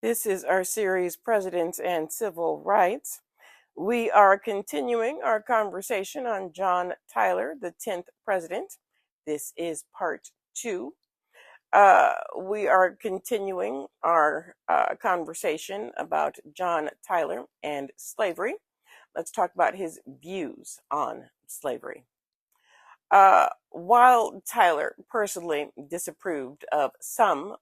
This is our series, Presidents and Civil Rights. We are continuing our conversation on John Tyler, the 10th president. This is part 2. We are continuing our conversation about John Tyler and slavery. Let's talk about his views on slavery. While Tyler personally disapproved of some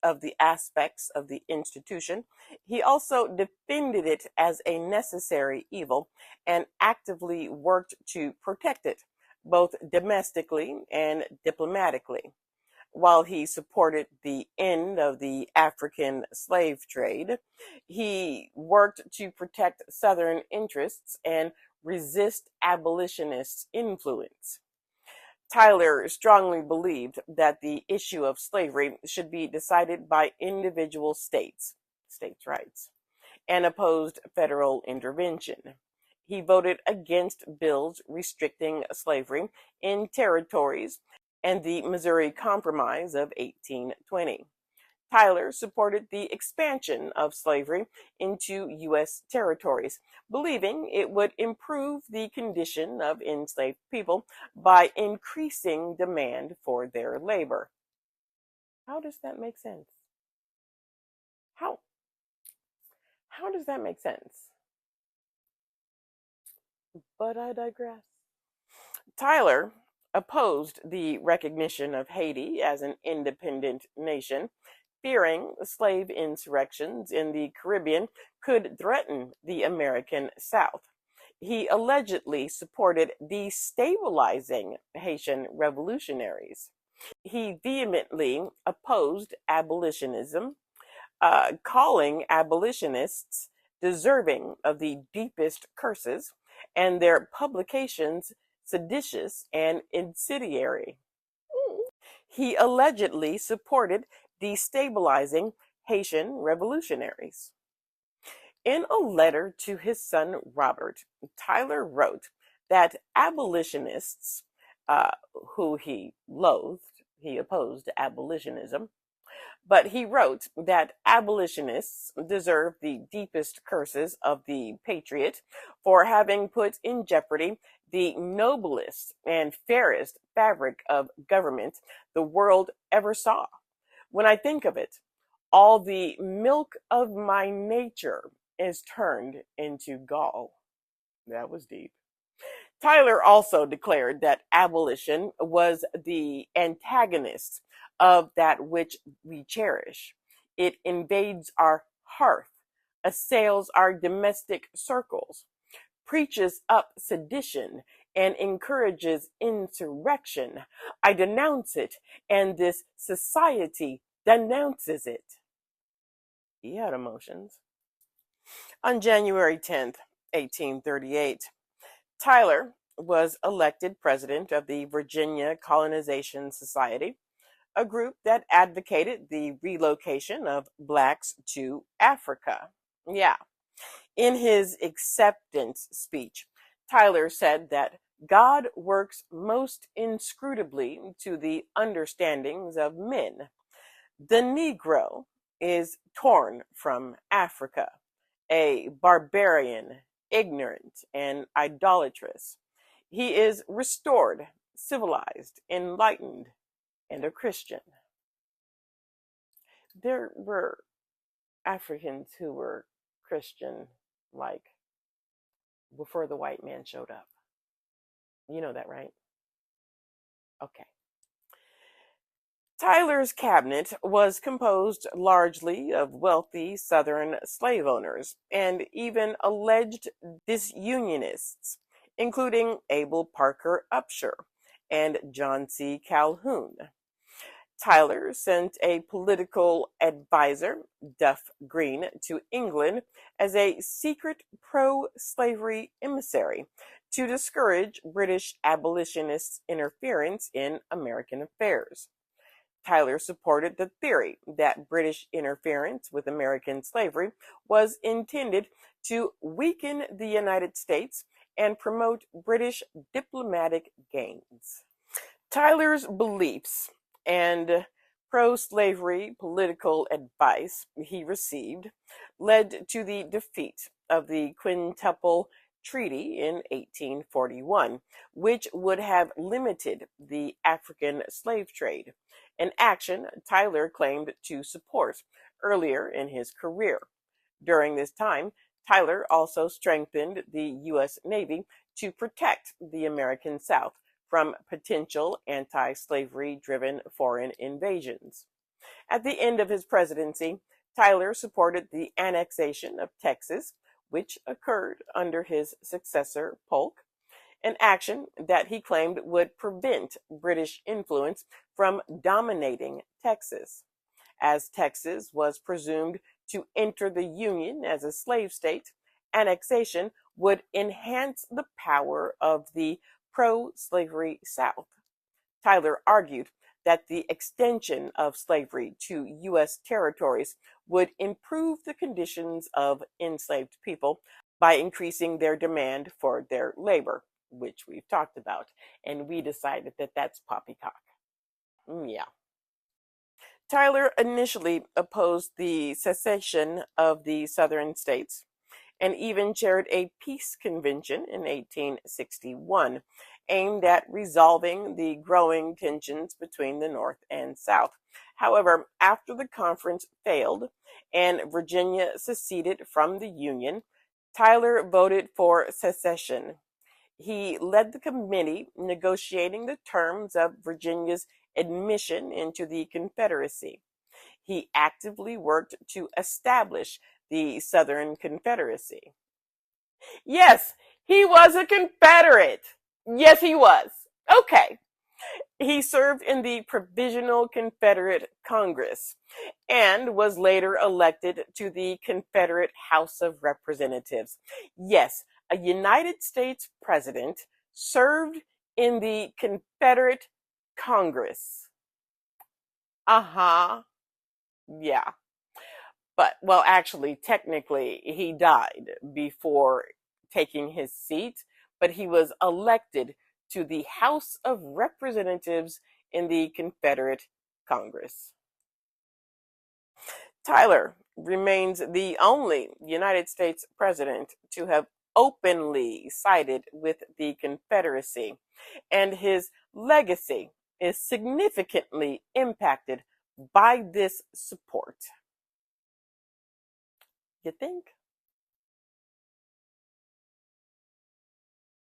of the aspects of the institution, he also defended it as a necessary evil and actively worked to protect it, both domestically and diplomatically. While he supported the end of the African slave trade, he worked to protect Southern interests and resist abolitionists' influence. Tyler strongly believed that the issue of slavery should be decided by individual states' rights, and opposed federal intervention. He voted against bills restricting slavery in territories and the Missouri Compromise of 1820. Tyler supported the expansion of slavery into U.S. territories, believing it would improve the condition of enslaved people by increasing demand for their labor. How does that make sense? How how does that make sense? But I digress. Tyler opposed the recognition of Haiti as an independent nation, fearing slave insurrections in the Caribbean could threaten the American South. He allegedly supported destabilizing Haitian revolutionaries. He vehemently opposed abolitionism, calling abolitionists deserving of the deepest curses and their publications seditious and incendiary. He allegedly supported destabilizing Haitian revolutionaries. In a letter to his son Robert, Tyler wrote that abolitionists, uh, who he loathed, he opposed abolitionism, but he wrote that abolitionists deserve the deepest curses of the patriot for having put in jeopardy the noblest and fairest fabric of government the world ever saw. When I think of it, all the milk of my nature is turned into gall. That was deep. Tyler also declared that abolition was the antagonist of that which we cherish. It invades our hearth, assails our domestic circles, preaches up sedition, and encourages insurrection. I denounce it, and this society denounces it. He had emotions. On January 10th, 1838, Tyler was elected president of the Virginia Colonization Society, a group that advocated the relocation of blacks to Africa. Yeah. In his acceptance speech, Tyler said that God works most inscrutably to the understandings of men. The Negro is torn from Africa, a barbarian, ignorant, and idolatrous. He is restored, civilized, enlightened, and a Christian. There were Africans who were Christian, like before the white man showed up. You know that, right? Okay. Tyler's cabinet was composed largely of wealthy Southern slave owners and even alleged disunionists, including Abel Parker Upshur and John C. Calhoun. Tyler sent a political advisor, Duff Green, to England as a secret pro-slavery emissary to discourage British abolitionists' interference in American affairs. Tyler supported the theory that British interference with American slavery was intended to weaken the United States and promote British diplomatic gains. Tyler's beliefs and pro-slavery political advice he received led to the defeat of the Quintuple Treaty in 1841, which would have limited the African slave trade, an action Tyler claimed to support earlier in his career. During this time, Tyler also strengthened the U.S. Navy to protect the American South from potential anti-slavery driven foreign invasions. At the end of his presidency, Tyler supported the annexation of Texas, which occurred under his successor, Polk, an action that he claimed would prevent British influence from dominating Texas. As Texas was presumed to enter the Union as a slave state, annexation would enhance the power of the pro-slavery South. Tyler argued that the extension of slavery to U.S. territories would improve the conditions of enslaved people by increasing their demand for their labor, which we've talked about, and we decided that that's poppycock. Yeah. Tyler initially opposed the secession of the Southern states and even chaired a peace convention in 1861 aimed at resolving the growing tensions between the North and South. However, after the conference failed and Virginia seceded from the Union, Tyler voted for secession. He led the committee negotiating the terms of Virginia's admission into the Confederacy. He actively worked to establish the Southern Confederacy. Yes, he was a Confederate. Yes, he was. Okay. He served in the Provisional Confederate Congress and was later elected to the Confederate House of Representatives. Yes, a United States president served in the Confederate Congress. Uh-huh. Yeah. But, well, actually, technically, he died before taking his seat, but he was elected to the House of Representatives in the Confederate Congress. Tyler remains the only United States president to have openly sided with the Confederacy, and his legacy is significantly impacted by this support. You think?